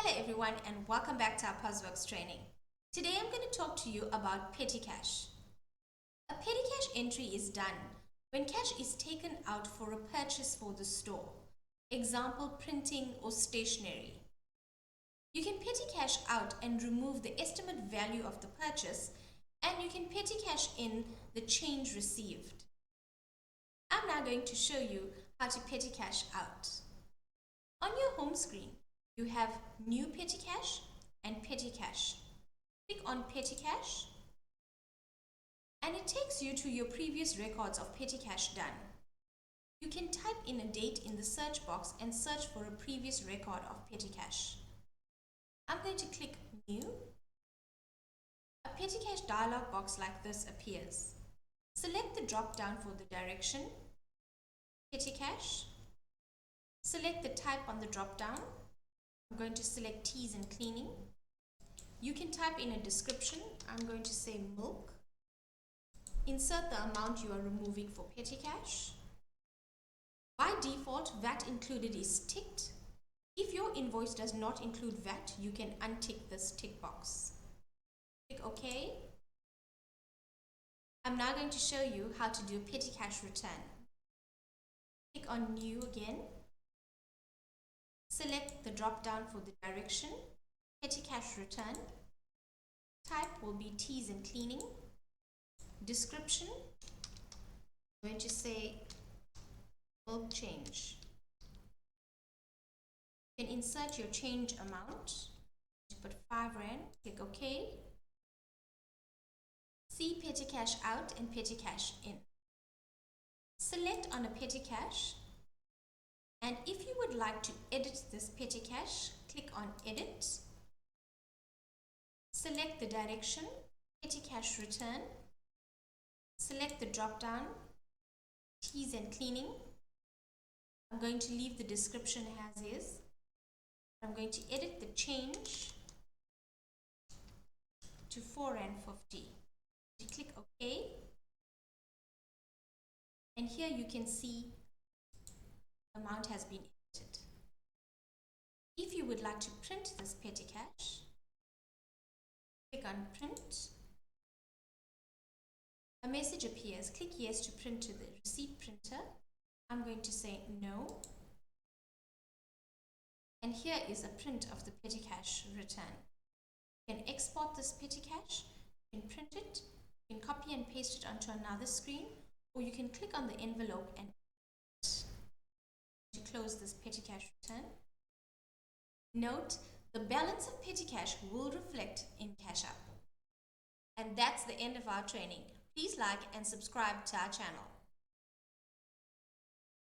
Hello everyone and welcome back to our Posworx training. Today I'm going to talk to you about petty cash. A petty cash entry is done when cash is taken out for a purchase for the store. Example, printing or stationery. You can petty cash out and remove the estimate value of the purchase, and you can petty cash in the change received. I'm now going to show you how to petty cash out. On your home screen, you have New Petty Cash and Petty Cash. Click on Petty Cash and it takes you to your previous records of petty cash done. You can type in a date in the search box and search for a previous record of petty cash. I'm going to click New. A petty cash dialog box like this appears. Select the drop down for the direction, Petty Cash. Select the type on the drop down. I'm going to select teas and cleaning. You can type in a description. I'm going to say milk. Insert the amount you are removing for petty cash. By default, VAT included is ticked. If your invoice does not include VAT, you can untick this tick box. Click OK. I'm now going to show you how to do a petty cash return. Click on New again. Select the drop down for the direction, petty cash return. Type will be teas and cleaning. Description, I'm going to say milk change. You can insert your change amount. Put 5 Rand, click OK. See petty cash out and petty cash in. Select on a petty cash. And if you would like to edit this petty cash, click on Edit. Select the direction, Petty Cash Return. Select the drop down, Teas and Cleaning. I'm going to leave the description as is. I'm going to edit the change to 4 Rand 50. You click OK. And here you can see amount has been edited. If you would like to print this petty cash, click on Print. A message appears. Click Yes to print to the receipt printer. I'm going to say No. And here is a print of the petty cash return. You can export this petty cash, you can print it, you can copy and paste it onto another screen, or you can click on the envelope and to close this petty cash return. Note, the balance of petty cash will reflect in cash up. And that's the end of our training. Please like and subscribe to our channel.